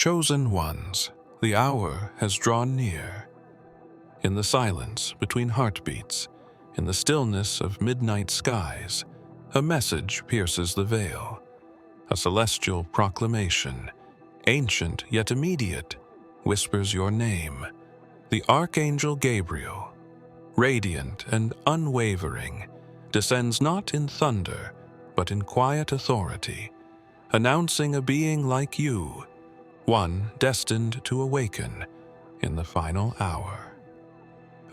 Chosen ones, the hour has drawn near. In the silence between heartbeats, in the stillness of midnight skies, a message pierces the veil, a celestial proclamation, ancient yet immediate, whispers your name. The archangel Gabriel, radiant and unwavering, descends not in thunder, but in quiet authority, announcing a being like you, one destined to awaken in the final hour.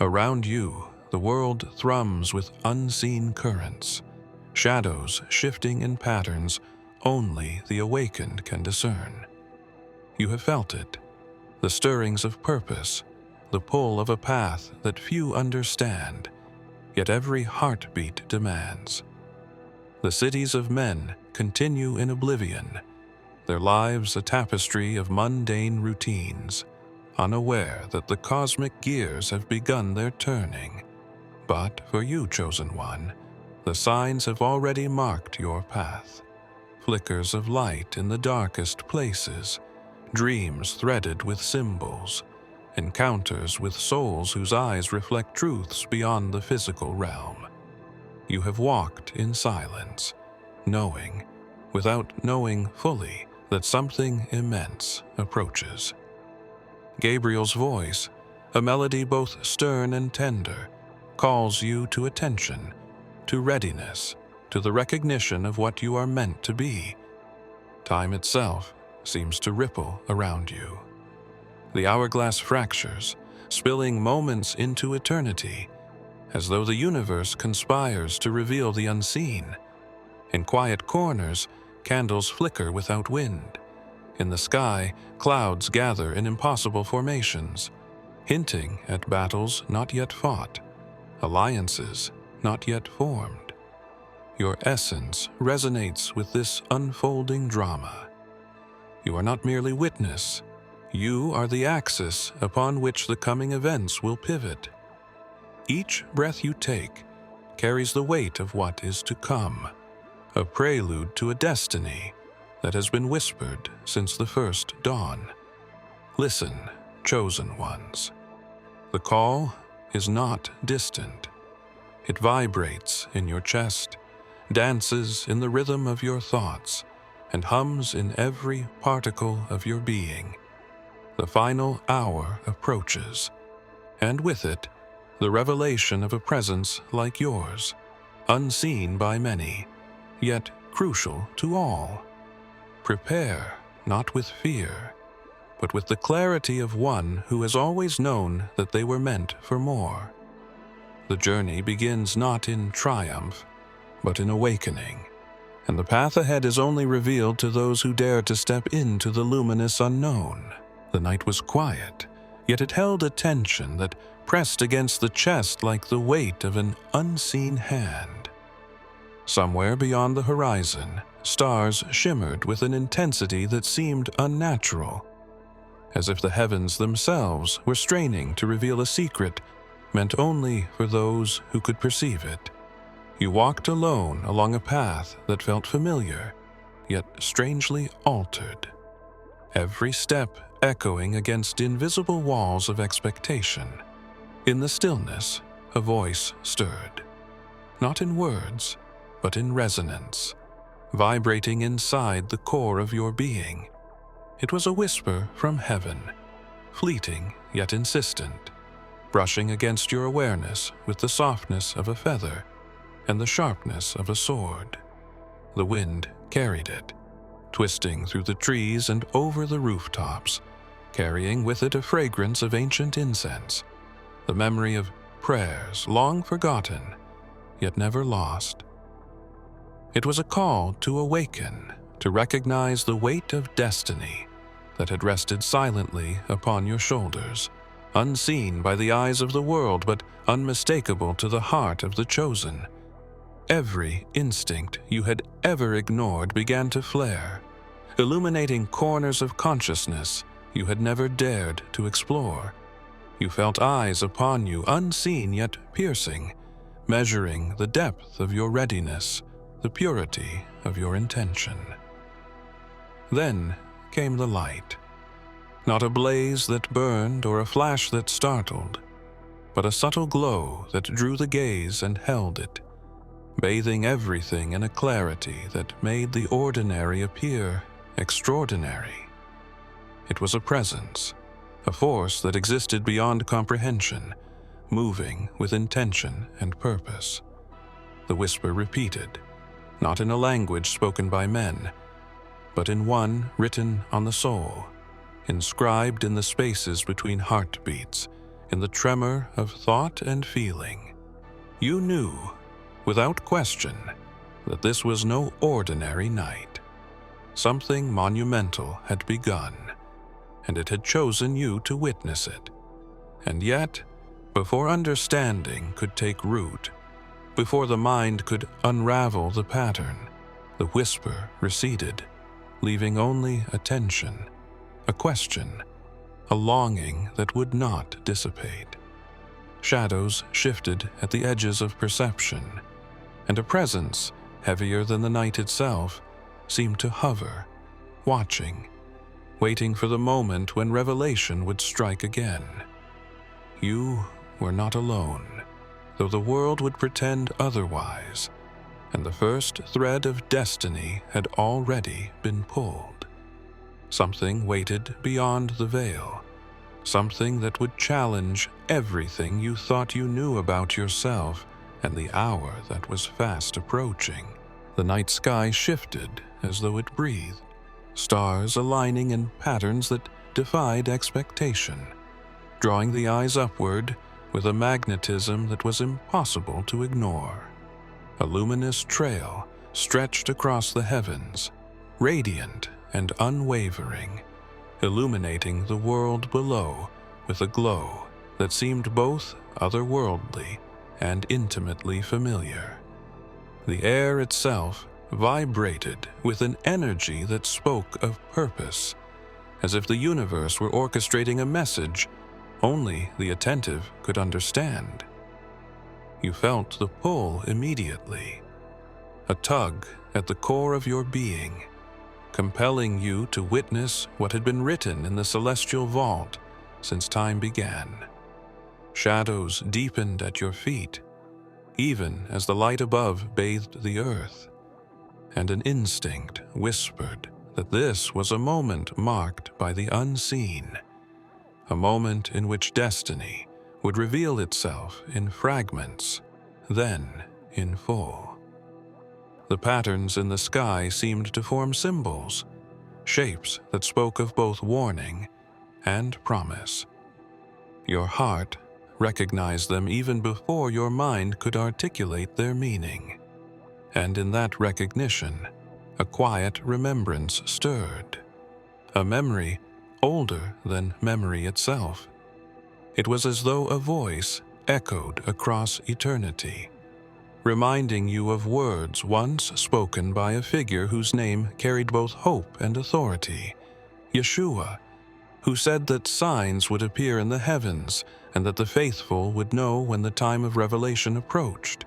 Around you, the world thrums with unseen currents, shadows shifting in patterns only the awakened can discern. You have felt it, the stirrings of purpose, the pull of a path that few understand, yet every heartbeat demands. The cities of men continue in oblivion, their lives a tapestry of mundane routines, unaware that the cosmic gears have begun their turning. But for you, chosen one, the signs have already marked your path. Flickers of light in the darkest places, dreams threaded with symbols, encounters with souls whose eyes reflect truths beyond the physical realm. You have walked in silence, knowing, without knowing fully, that something immense approaches. Gabriel's voice, a melody both stern and tender, calls you to attention, to readiness, to the recognition of what you are meant to be. Time itself seems to ripple around you. The hourglass fractures, spilling moments into eternity, as though the universe conspires to reveal the unseen. In quiet corners, candles flicker without wind. In the sky, clouds gather in impossible formations, hinting at battles not yet fought, alliances not yet formed. Your essence resonates with this unfolding drama. You are not merely witness, you are the axis upon which the coming events will pivot. Each breath you take carries the weight of what is to come, a prelude to a destiny that has been whispered since the first dawn. Listen, chosen ones. The call is not distant. It vibrates in your chest, dances in the rhythm of your thoughts, and hums in every particle of your being. The final hour approaches, and with it, the revelation of a presence like yours, unseen by many, yet crucial to all. Prepare, not with fear, but with the clarity of one who has always known that they were meant for more. The journey begins not in triumph, but in awakening, and the path ahead is only revealed to those who dare to step into the luminous unknown. The night was quiet, yet it held a tension that pressed against the chest like the weight of an unseen hand. Somewhere beyond the horizon, stars shimmered with an intensity that seemed unnatural, as if the heavens themselves were straining to reveal a secret meant only for those who could perceive it. You walked alone along a path that felt familiar, yet strangely altered, every step echoing against invisible walls of expectation. In the stillness, a voice stirred, not in words, but in resonance, vibrating inside the core of your being. It was a whisper from heaven, fleeting yet insistent, brushing against your awareness with the softness of a feather and the sharpness of a sword. The wind carried it, twisting through the trees and over the rooftops, carrying with it a fragrance of ancient incense, the memory of prayers long forgotten, yet never lost. It was a call to awaken, to recognize the weight of destiny that had rested silently upon your shoulders, unseen by the eyes of the world but unmistakable to the heart of the chosen. Every instinct you had ever ignored began to flare, illuminating corners of consciousness you had never dared to explore. You felt eyes upon you, unseen yet piercing, measuring the depth of your readiness, the purity of your intention. Then came the light, Not a blaze that burned or a flash that startled, but a subtle glow that drew the gaze and held it, bathing everything in a clarity that made the ordinary appear extraordinary. It was a presence, a force that existed beyond comprehension, moving with intention and purpose. The whisper repeated, not in a language spoken by men, but in one written on the soul, inscribed in the spaces between heartbeats, in the tremor of thought and feeling. You knew, without question, that this was no ordinary night. Something monumental had begun, and it had chosen you to witness it. And yet, before understanding could take root, before the mind could unravel the pattern, the whisper receded, leaving only a tension, a question, a longing that would not dissipate. Shadows shifted at the edges of perception, and a presence, heavier than the night itself, seemed to hover, watching, waiting for the moment when revelation would strike again. You were not alone, though the world would pretend otherwise, and the first thread of destiny had already been pulled. Something waited beyond the veil, something that would challenge everything you thought you knew about yourself and the hour that was fast approaching. The night sky shifted as though it breathed, stars aligning in patterns that defied expectation, drawing the eyes upward with a magnetism that was impossible to ignore. A luminous trail stretched across the heavens, radiant and unwavering, illuminating the world below with a glow that seemed both otherworldly and intimately familiar. The air itself vibrated with an energy that spoke of purpose, as if the universe were orchestrating a message only the attentive could understand. You felt the pull immediately, a tug at the core of your being, compelling you to witness what had been written in the celestial vault since time began. Shadows deepened at your feet, even as the light above bathed the earth, and an instinct whispered that this was a moment marked by the unseen, a moment in which destiny would reveal itself in fragments, then in full. The patterns in the sky seemed to form symbols, shapes that spoke of both warning and promise. Your heart recognized them even before your mind could articulate their meaning, and in that recognition, a quiet remembrance stirred, a memory older than memory itself. It was as though a voice echoed across eternity, reminding you of words once spoken by a figure whose name carried both hope and authority, Yeshua, who said that signs would appear in the heavens and that the faithful would know when the time of revelation approached.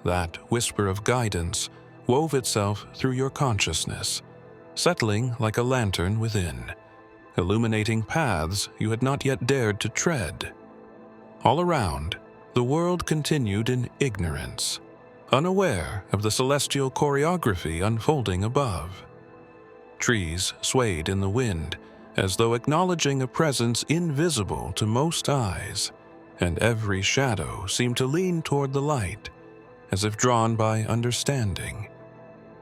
That whisper of guidance wove itself through your consciousness, settling like a lantern within, illuminating paths you had not yet dared to tread. All around, the world continued in ignorance, unaware of the celestial choreography unfolding above. Trees swayed in the wind, as though acknowledging a presence invisible to most eyes, and every shadow seemed to lean toward the light, as if drawn by understanding.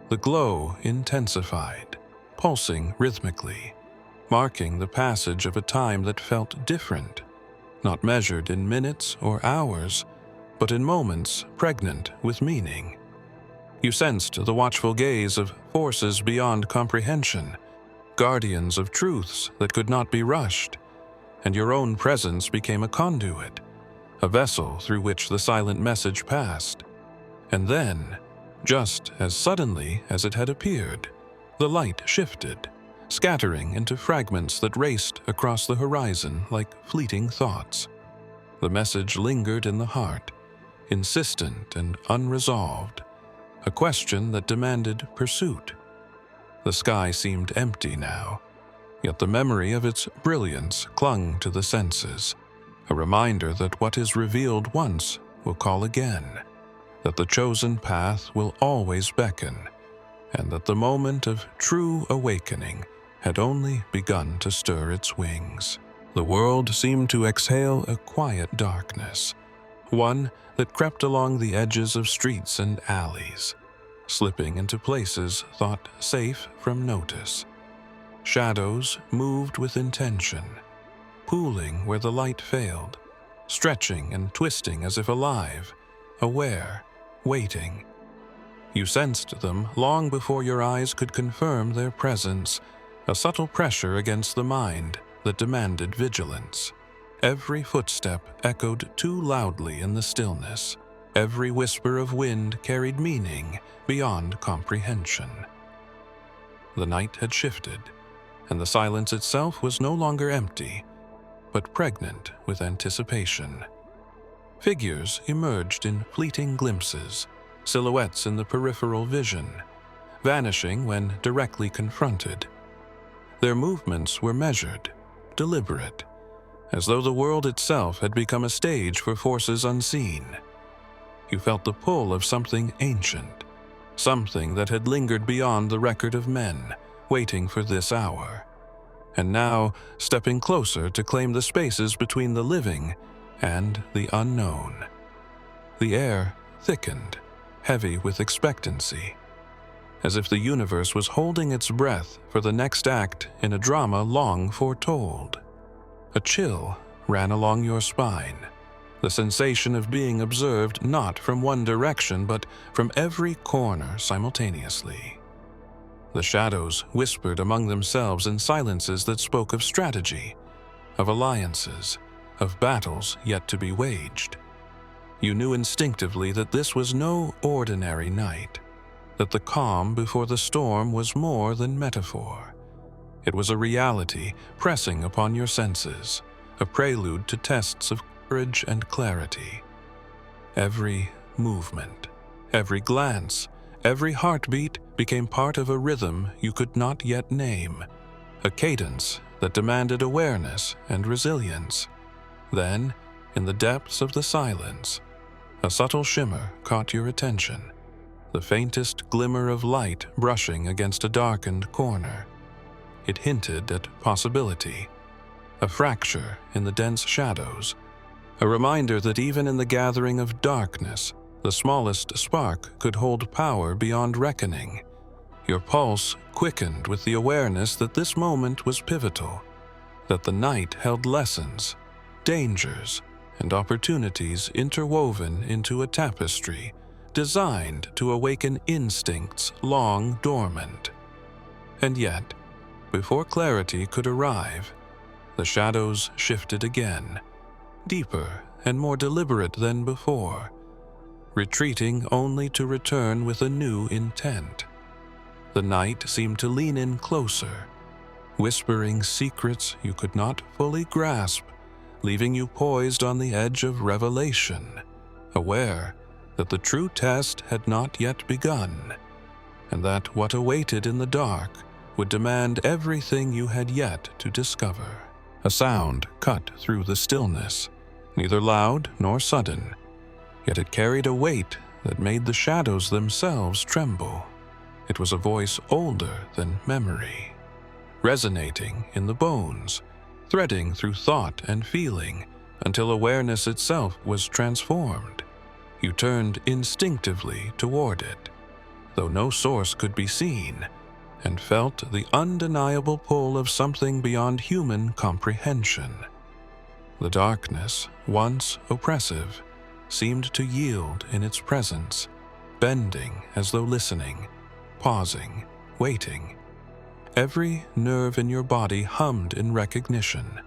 The glow intensified, pulsing rhythmically, marking the passage of a time that felt different, not measured in minutes or hours, but in moments pregnant with meaning. You sensed the watchful gaze of forces beyond comprehension, guardians of truths that could not be rushed, and your own presence became a conduit, a vessel through which the silent message passed. And then, just as suddenly as it had appeared, the light shifted, scattering into fragments that raced across the horizon like fleeting thoughts. The message lingered in the heart, insistent and unresolved, a question that demanded pursuit. The sky seemed empty now, yet the memory of its brilliance clung to the senses, a reminder that what is revealed once will call again, that the chosen path will always beckon, and that the moment of true awakening had only begun to stir its wings. The world seemed to exhale a quiet darkness, one that crept along the edges of streets and alleys, slipping into places thought safe from notice. Shadows moved with intention, pooling where the light failed, stretching and twisting as if alive, aware, waiting. You sensed them long before your eyes could confirm their presence, a subtle pressure against the mind that demanded vigilance. Every footstep echoed too loudly in the stillness. Every whisper of wind carried meaning beyond comprehension. The night had shifted, and the silence itself was no longer empty, but pregnant with anticipation. Figures emerged in fleeting glimpses, silhouettes in the peripheral vision, vanishing when directly confronted. Their movements were measured, deliberate, as though the world itself had become a stage for forces unseen. You felt the pull of something ancient, something that had lingered beyond the record of men, waiting for this hour, and now stepping closer to claim the spaces between the living and the unknown. The air thickened, heavy with expectancy, as if the universe was holding its breath for the next act in a drama long foretold. A chill ran along your spine, the sensation of being observed not from one direction but from every corner simultaneously. The shadows whispered among themselves in silences that spoke of strategy, of alliances, of battles yet to be waged. You knew instinctively that this was no ordinary night, that the calm before the storm was more than metaphor. It was a reality pressing upon your senses, a prelude to tests of courage and clarity. Every movement, every glance, every heartbeat became part of a rhythm you could not yet name, a cadence that demanded awareness and resilience. Then, in the depths of the silence, a subtle shimmer caught your attention, the faintest glimmer of light brushing against a darkened corner. It hinted at possibility, a fracture in the dense shadows, a reminder that even in the gathering of darkness, the smallest spark could hold power beyond reckoning. Your pulse quickened with the awareness that this moment was pivotal, that the night held lessons, dangers, and opportunities interwoven into a tapestry designed to awaken instincts long dormant. And yet, before clarity could arrive, the shadows shifted again, deeper and more deliberate than before, retreating only to return with a new intent. The night seemed to lean in closer, whispering secrets you could not fully grasp, leaving you poised on the edge of revelation, aware that the true test had not yet begun, and that what awaited in the dark would demand everything you had yet to discover. A sound cut through the stillness, neither loud nor sudden, yet it carried a weight that made the shadows themselves tremble. It was a voice older than memory, resonating in the bones, threading through thought and feeling until awareness itself was transformed. You turned instinctively toward it, though no source could be seen, and felt the undeniable pull of something beyond human comprehension. The darkness, once oppressive, seemed to yield in its presence, bending as though listening, pausing, waiting. Every nerve in your body hummed in recognition,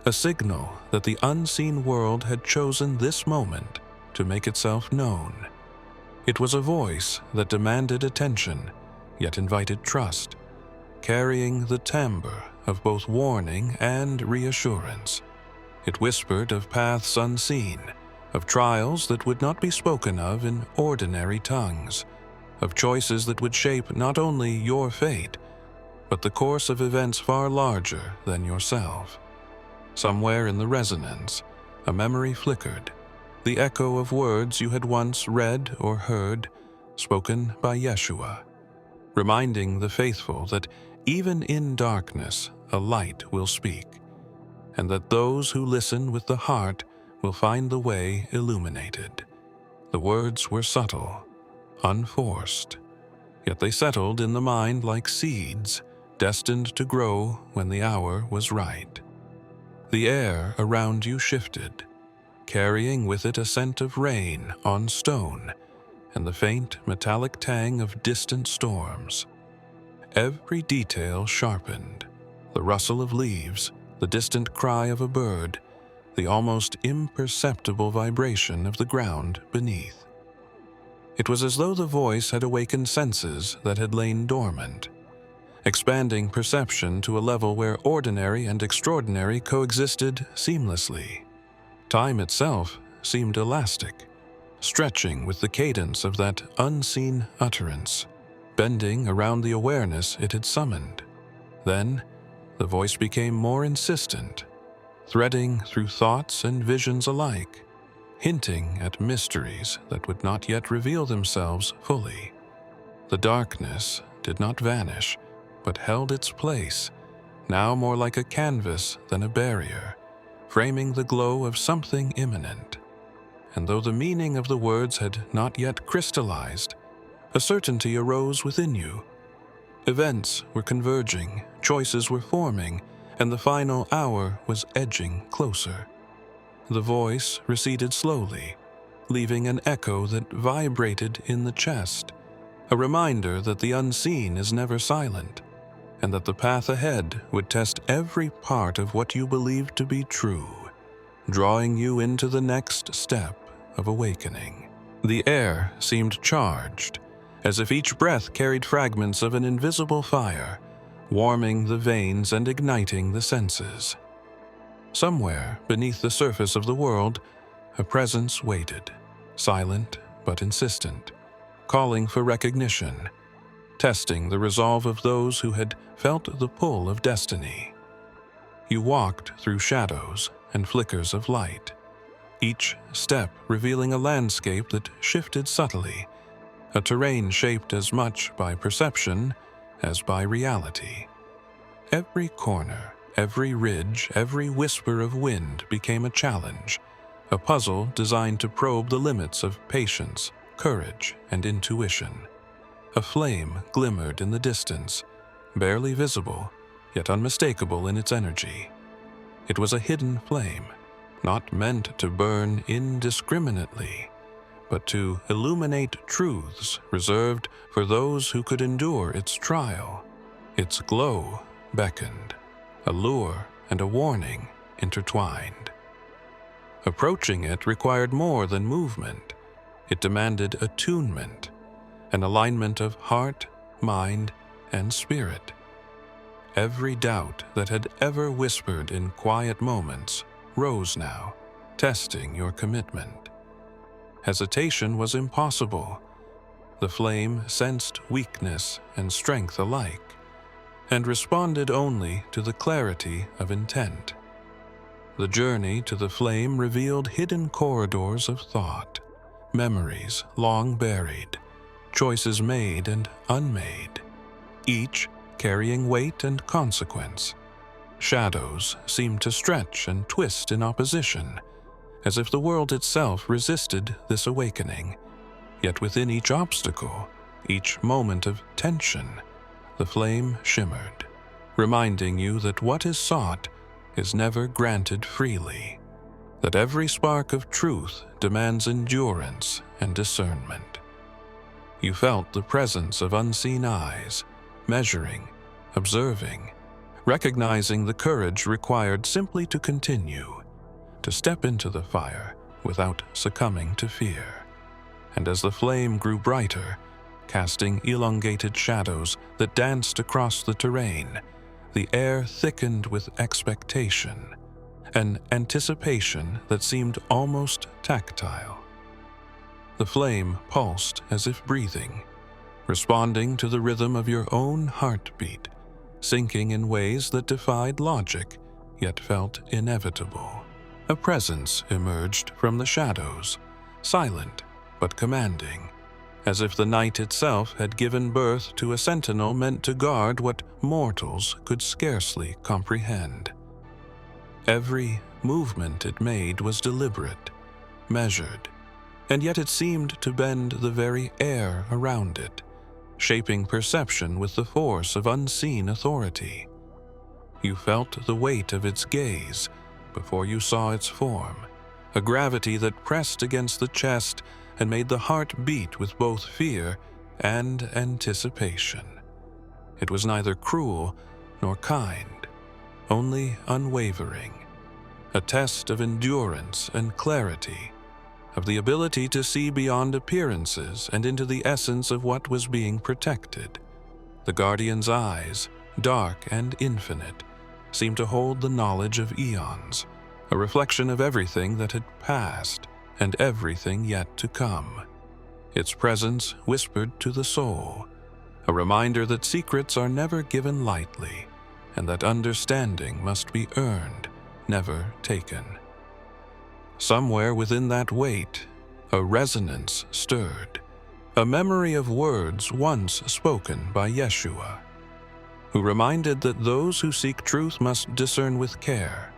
a signal that the unseen world had chosen this moment to make itself known. It was a voice that demanded attention, yet invited trust, carrying the timbre of both warning and reassurance. It whispered of paths unseen, of trials that would not be spoken of in ordinary tongues, of choices that would shape not only your fate, but the course of events far larger than yourself. Somewhere in the resonance, a memory flickered, the echo of words you had once read or heard, spoken by Yeshua, reminding the faithful that even in darkness a light will speak, and that those who listen with the heart will find the way illuminated. The words were subtle, unforced, yet they settled in the mind like seeds, destined to grow when the hour was right. The air around you shifted, carrying with it a scent of rain on stone and the faint metallic tang of distant storms. Every detail sharpened, the rustle of leaves, the distant cry of a bird, the almost imperceptible vibration of the ground beneath. It was as though the voice had awakened senses that had lain dormant, expanding perception to a level where ordinary and extraordinary coexisted seamlessly. Time itself seemed elastic, stretching with the cadence of that unseen utterance, bending around the awareness it had summoned. Then, the voice became more insistent, threading through thoughts and visions alike, hinting at mysteries that would not yet reveal themselves fully. The darkness did not vanish, but held its place, now more like a canvas than a barrier, framing the glow of something imminent. And though the meaning of the words had not yet crystallized, a certainty arose within you. Events were converging, choices were forming, and the final hour was edging closer. The voice receded slowly, leaving an echo that vibrated in the chest, a reminder that the unseen is never silent, and that the path ahead would test every part of what you believed to be true, drawing you into the next step of awakening. The air seemed charged, as if each breath carried fragments of an invisible fire, warming the veins and igniting the senses. Somewhere beneath the surface of the world, a presence waited, silent but insistent, calling for recognition, testing the resolve of those who had felt the pull of destiny. You walked through shadows and flickers of light, each step revealing a landscape that shifted subtly, a terrain shaped as much by perception as by reality. Every corner, every ridge, every whisper of wind became a challenge, a puzzle designed to probe the limits of patience, courage, and intuition. A flame glimmered in the distance, barely visible, yet unmistakable in its energy. It was a hidden flame, not meant to burn indiscriminately, but to illuminate truths reserved for those who could endure its trial. Its glow beckoned, a lure and a warning intertwined. Approaching it required more than movement. It demanded attunement, an alignment of heart, mind, and spirit. Every doubt that had ever whispered in quiet moments rose now, testing your commitment. Hesitation was impossible. The flame sensed weakness and strength alike, and responded only to the clarity of intent. The journey to the flame revealed hidden corridors of thought, memories long buried, choices made and unmade, each carrying weight and consequence. Shadows seemed to stretch and twist in opposition, as if the world itself resisted this awakening. Yet within each obstacle, each moment of tension, the flame shimmered, reminding you that what is sought is never granted freely, that every spark of truth demands endurance and discernment. You felt the presence of unseen eyes, measuring, observing, recognizing the courage required simply to continue, to step into the fire without succumbing to fear. And as the flame grew brighter, casting elongated shadows that danced across the terrain, the air thickened with expectation, an anticipation that seemed almost tactile. The flame pulsed as if breathing, responding to the rhythm of your own heartbeat, sinking in ways that defied logic, yet felt inevitable. A presence emerged from the shadows, silent but commanding, as if the night itself had given birth to a sentinel meant to guard what mortals could scarcely comprehend. Every movement it made was deliberate, measured, and yet it seemed to bend the very air around it, shaping perception with the force of unseen authority. You felt the weight of its gaze before you saw its form, a gravity that pressed against the chest and made the heart beat with both fear and anticipation. It was neither cruel nor kind, only unwavering, a test of endurance and clarity, of the ability to see beyond appearances and into the essence of what was being protected. The guardian's eyes, dark and infinite, seemed to hold the knowledge of eons, a reflection of everything that had passed and everything yet to come. Its presence whispered to the soul, a reminder that secrets are never given lightly, and that understanding must be earned, never taken. Somewhere within that weight, a resonance stirred, a memory of words once spoken by Yeshua, who reminded that those who seek truth must discern with care,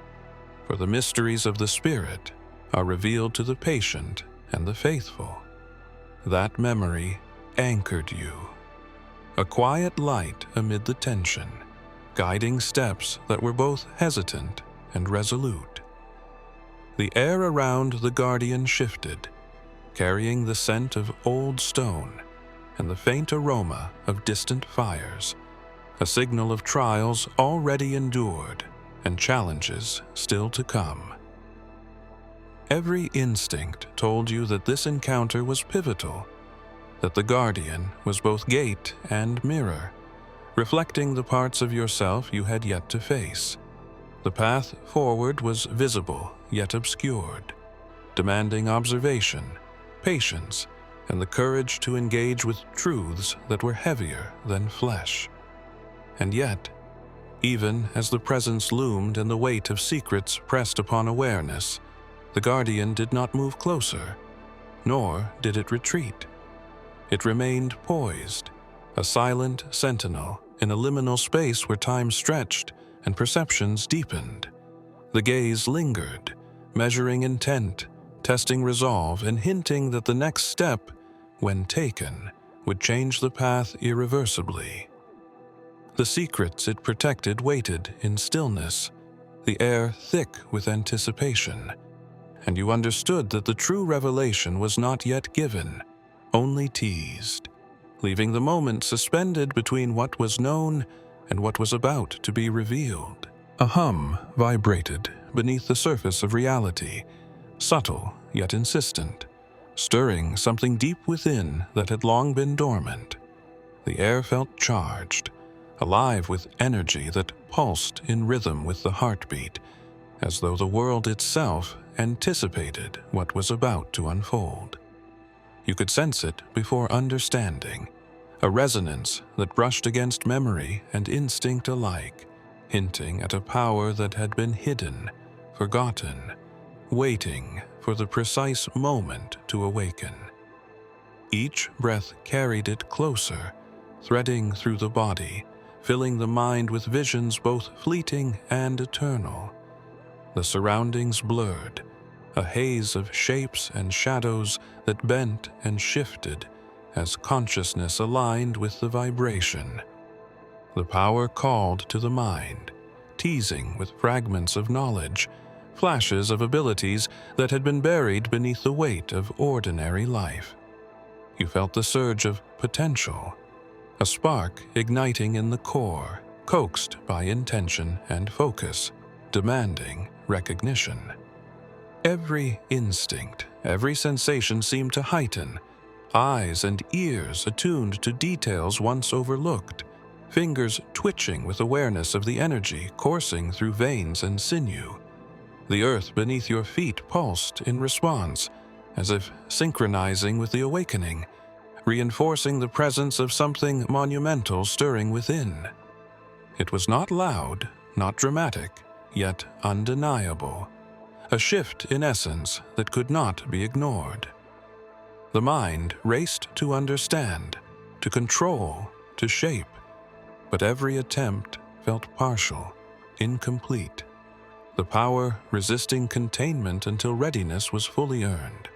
for the mysteries of the Spirit are revealed to the patient and the faithful. That memory anchored you, a quiet light amid the tension, guiding steps that were both hesitant and resolute. The air around the guardian shifted, carrying the scent of old stone and the faint aroma of distant fires, a signal of trials already endured and challenges still to come. Every instinct told you that this encounter was pivotal, that the guardian was both gate and mirror, reflecting the parts of yourself you had yet to face. The path forward was visible yet obscured, demanding observation, patience, and the courage to engage with truths that were heavier than flesh. And yet, even as the presence loomed and the weight of secrets pressed upon awareness, the guardian did not move closer, nor did it retreat. It remained poised, a silent sentinel in a liminal space where time stretched and perceptions deepened. The gaze lingered, measuring intent, testing resolve, and hinting that the next step, when taken, would change the path irreversibly. The secrets it protected waited in stillness, the air thick with anticipation, and you understood that the true revelation was not yet given, only teased, leaving the moment suspended between what was known and what was about to be revealed. A hum vibrated beneath the surface of reality, subtle yet insistent, stirring something deep within that had long been dormant. The air felt charged, alive with energy that pulsed in rhythm with the heartbeat, as though the world itself anticipated what was about to unfold. You could sense it before understanding, a resonance that brushed against memory and instinct alike, hinting at a power that had been hidden, forgotten, waiting for the precise moment to awaken. Each breath carried it closer, threading through the body, filling the mind with visions both fleeting and eternal. The surroundings blurred, a haze of shapes and shadows that bent and shifted as consciousness aligned with the vibration. The power called to the mind, teasing with fragments of knowledge, flashes of abilities that had been buried beneath the weight of ordinary life. You felt the surge of potential, a spark igniting in the core, coaxed by intention and focus, demanding recognition. Every instinct, every sensation seemed to heighten, eyes and ears attuned to details once overlooked, fingers twitching with awareness of the energy coursing through veins and sinew. The earth beneath your feet pulsed in response, as if synchronizing with the awakening, reinforcing the presence of something monumental stirring within. It was not loud, not dramatic, yet undeniable, a shift in essence that could not be ignored. The mind raced to understand, to control, to shape, but every attempt felt partial, incomplete, the power resisting containment until readiness was fully earned.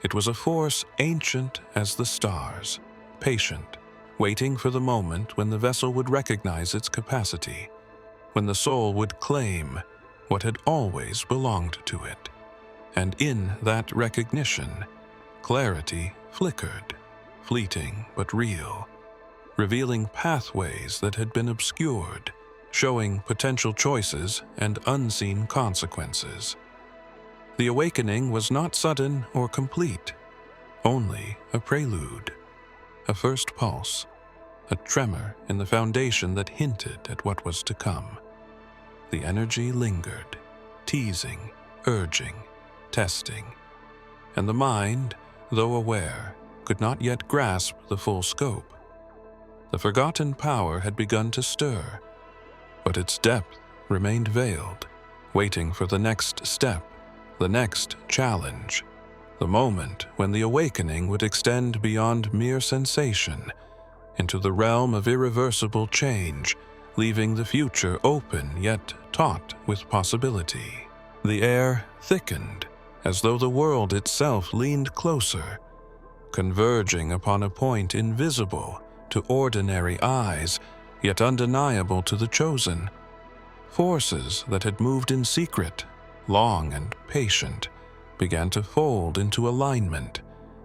It was a force ancient as the stars, patient, waiting for the moment when the vessel would recognize its capacity, when the soul would claim what had always belonged to it. And in that recognition, clarity flickered, fleeting but real, revealing pathways that had been obscured, showing potential choices and unseen consequences. The awakening was not sudden or complete, only a prelude, a first pulse, a tremor in the foundation that hinted at what was to come. The energy lingered, teasing, urging, testing, and the mind, though aware, could not yet grasp the full scope. The forgotten power had begun to stir, but its depth remained veiled, waiting for the next step, the next challenge, the moment when the awakening would extend beyond mere sensation into the realm of irreversible change, leaving the future open yet taut with possibility. The air thickened, as though the world itself leaned closer, converging upon a point invisible to ordinary eyes, yet undeniable to the chosen. Forces that had moved in secret, long and patient, began to fold into alignment,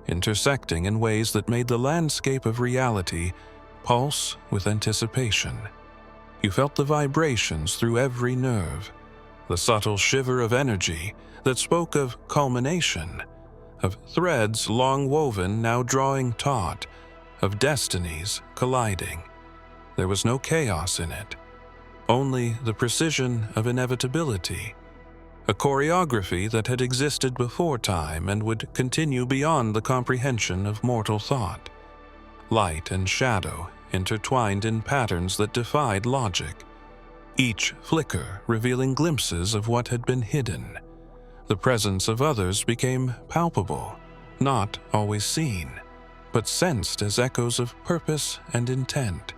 intersecting in ways that made the landscape of reality pulse with anticipation. You felt the vibrations through every nerve, the subtle shiver of energy that spoke of culmination, of threads long woven now drawing taut, of destinies colliding. There was no chaos in it, only the precision of inevitability, a choreography that had existed before time and would continue beyond the comprehension of mortal thought. Light and shadow intertwined in patterns that defied logic, each flicker revealing glimpses of what had been hidden. The presence of others became palpable, not always seen, but sensed as echoes of purpose and intent,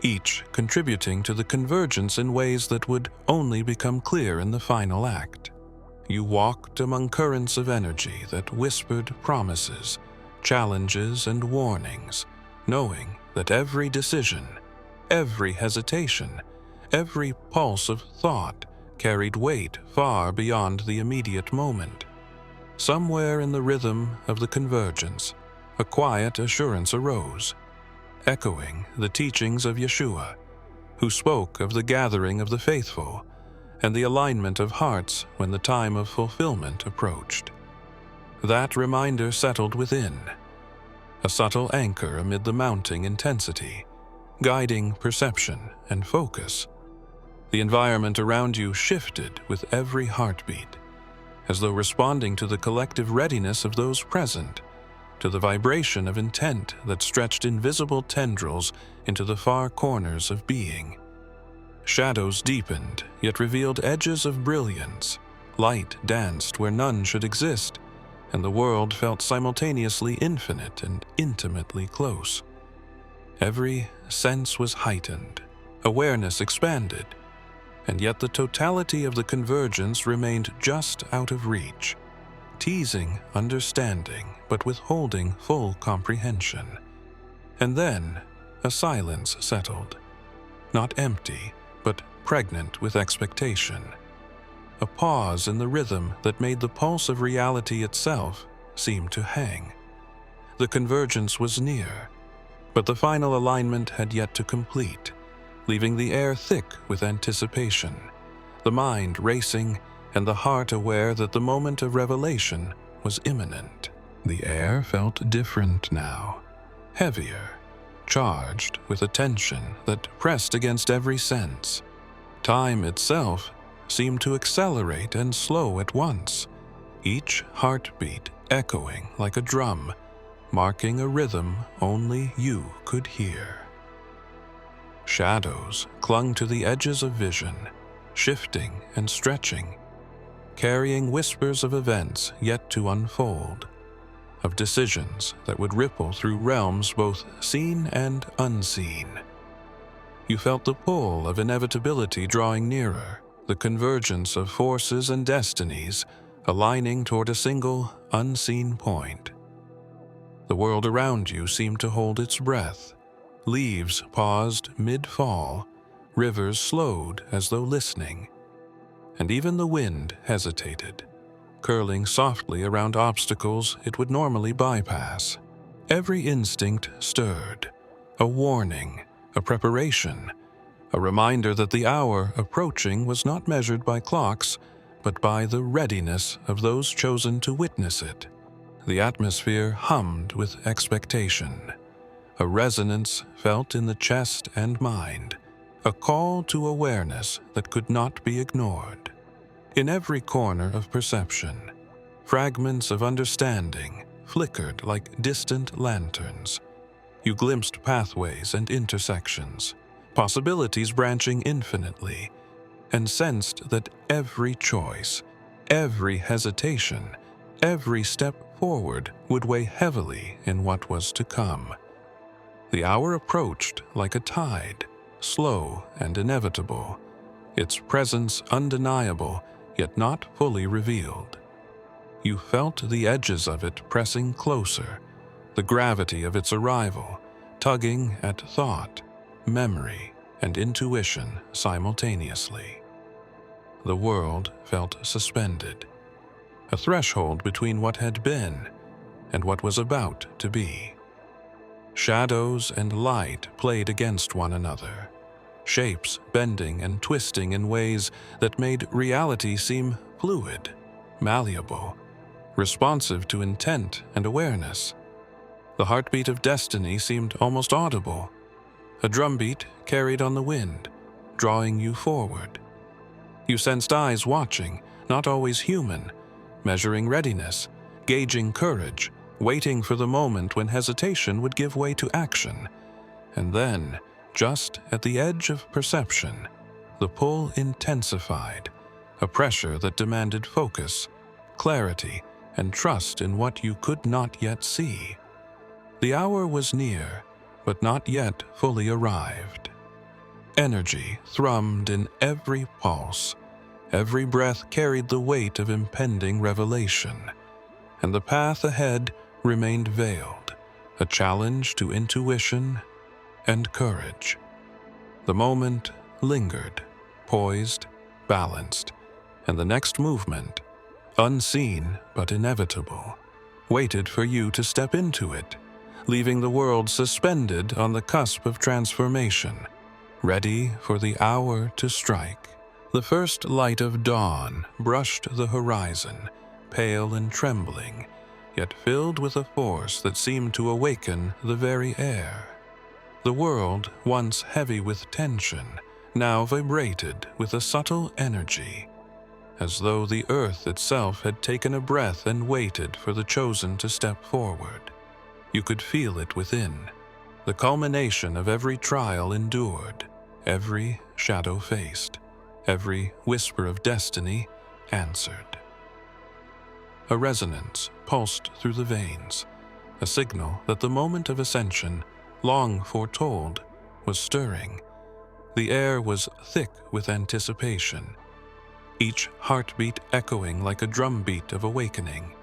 each contributing to the convergence in ways that would only become clear in the final act. You walked among currents of energy that whispered promises, challenges, and warnings, knowing that every decision, every hesitation, every pulse of thought carried weight far beyond the immediate moment. Somewhere in the rhythm of the convergence, a quiet assurance arose, echoing the teachings of Yeshua, who spoke of the gathering of the faithful and the alignment of hearts when the time of fulfillment approached. That reminder settled within, a subtle anchor amid the mounting intensity, guiding perception and focus. The environment around you shifted with every heartbeat, as though responding to the collective readiness of those present, to the vibration of intent that stretched invisible tendrils into the far corners of being. Shadows deepened, yet revealed edges of brilliance. Light danced where none should exist, and the world felt simultaneously infinite and intimately close. Every sense was heightened, awareness expanded, and yet the totality of the convergence remained just out of reach, teasing understanding but withholding full comprehension. And then a silence settled, not empty, but pregnant with expectation. A pause in the rhythm that made the pulse of reality itself seem to hang. The convergence was near, but the final alignment had yet to complete, leaving the air thick with anticipation, the mind racing and the heart aware that the moment of revelation was imminent. The air felt different now, heavier, charged with a tension that pressed against every sense. Time itself seemed to accelerate and slow at once, each heartbeat echoing like a drum, marking a rhythm only you could hear. Shadows clung to the edges of vision, shifting and stretching, carrying whispers of events yet to unfold, of decisions that would ripple through realms both seen and unseen. You felt the pull of inevitability drawing nearer, the convergence of forces and destinies aligning toward a single, unseen point. The world around you seemed to hold its breath. Leaves paused mid-fall, rivers slowed as though listening, and even the wind hesitated, curling softly around obstacles it would normally bypass. Every instinct stirred, a warning, a preparation, a reminder that the hour approaching was not measured by clocks, but by the readiness of those chosen to witness it. The atmosphere hummed with expectation, a resonance felt in the chest and mind, a call to awareness that could not be ignored. In every corner of perception, fragments of understanding flickered like distant lanterns. You glimpsed pathways and intersections, possibilities branching infinitely, and sensed that every choice, every hesitation, every step forward would weigh heavily in what was to come. The hour approached like a tide, slow and inevitable, its presence undeniable yet not fully revealed. You felt the edges of it pressing closer, the gravity of its arrival tugging at thought, memory, and intuition simultaneously. The world felt suspended, a threshold between what had been and what was about to be. Shadows and light played against one another, shapes bending and twisting in ways that made reality seem fluid, malleable, responsive to intent and awareness. The heartbeat of destiny seemed almost audible, a drumbeat carried on the wind, drawing you forward. You sensed eyes watching, not always human, measuring readiness, gauging courage, waiting for the moment when hesitation would give way to action. And then, just at the edge of perception, the pull intensified, a pressure that demanded focus, clarity, and trust in what you could not yet see. The hour was near, but not yet fully arrived. Energy thrummed in every pulse. Every breath carried the weight of impending revelation, and the path ahead remained veiled, a challenge to intuition and courage. The moment lingered, poised, balanced, and the next movement, unseen but inevitable, waited for you to step into it, leaving the world suspended on the cusp of transformation, ready for the hour to strike. The first light of dawn brushed the horizon, pale and trembling, yet filled with a force that seemed to awaken the very air. The world, once heavy with tension, now vibrated with a subtle energy, as though the earth itself had taken a breath and waited for the chosen to step forward. You could feel it within, the culmination of every trial endured, every shadow faced, every whisper of destiny answered. A resonance pulsed through the veins, a signal that the moment of ascension, long foretold, was stirring. The air was thick with anticipation, each heartbeat echoing like a drumbeat of awakening,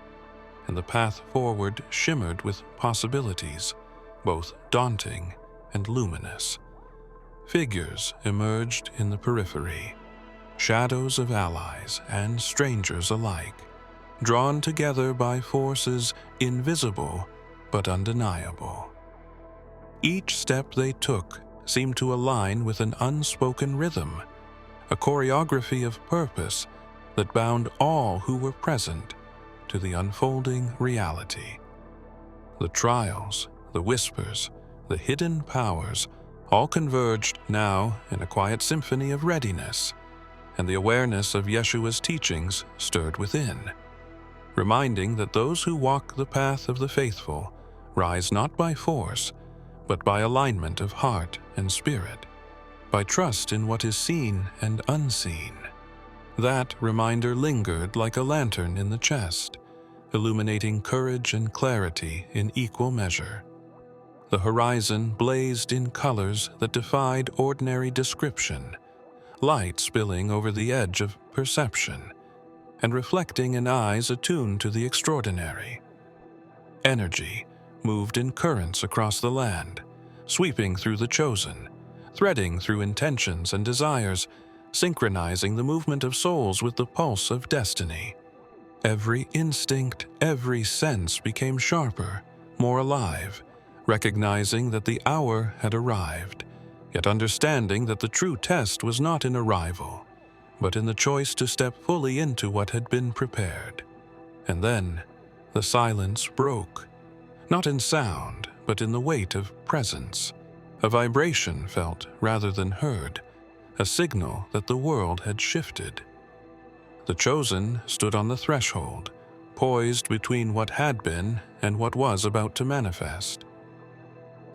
and the path forward shimmered with possibilities, both daunting and luminous. Figures emerged in the periphery, shadows of allies and strangers alike, drawn together by forces invisible but undeniable. Each step they took seemed to align with an unspoken rhythm, a choreography of purpose that bound all who were present to the unfolding reality. The trials, the whispers, the hidden powers all converged now in a quiet symphony of readiness, and the awareness of Yeshua's teachings stirred within, reminding that those who walk the path of the faithful rise not by force, but by alignment of heart and spirit. by trust in what is seen and unseen. That reminder lingered like a lantern in the chest, illuminating courage and clarity in equal measure. The horizon blazed in colors that defied ordinary description, light spilling over the edge of perception, and reflecting in eyes attuned to the extraordinary. Energy moved in currents across the land, sweeping through the chosen, threading through intentions and desires, synchronizing the movement of souls with the pulse of destiny. Every instinct, every sense became sharper, more alive, recognizing that the hour had arrived, yet understanding that the true test was not in arrival, but in the choice to step fully into what had been prepared. And then the silence broke, not in sound, but in the weight of presence, a vibration felt rather than heard, a signal that the world had shifted. The chosen stood on the threshold, poised between what had been and what was about to manifest.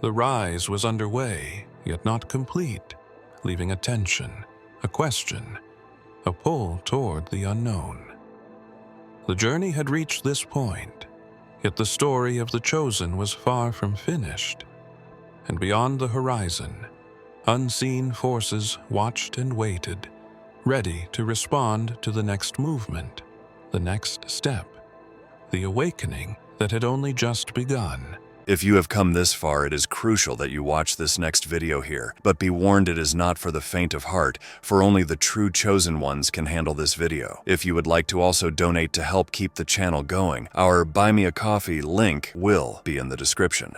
The rise was underway, yet not complete, leaving a tension, a question, a pull toward the unknown. The journey had reached this point, yet the story of the chosen was far from finished. And beyond the horizon, unseen forces watched and waited, ready to respond to the next movement, the next step, the awakening that had only just begun. If you have come this far, it is crucial that you watch this next video here. But be warned, it is not for the faint of heart, for only the true chosen ones can handle this video. If you would like to also donate to help keep the channel going, our Buy Me a Coffee link will be in the description.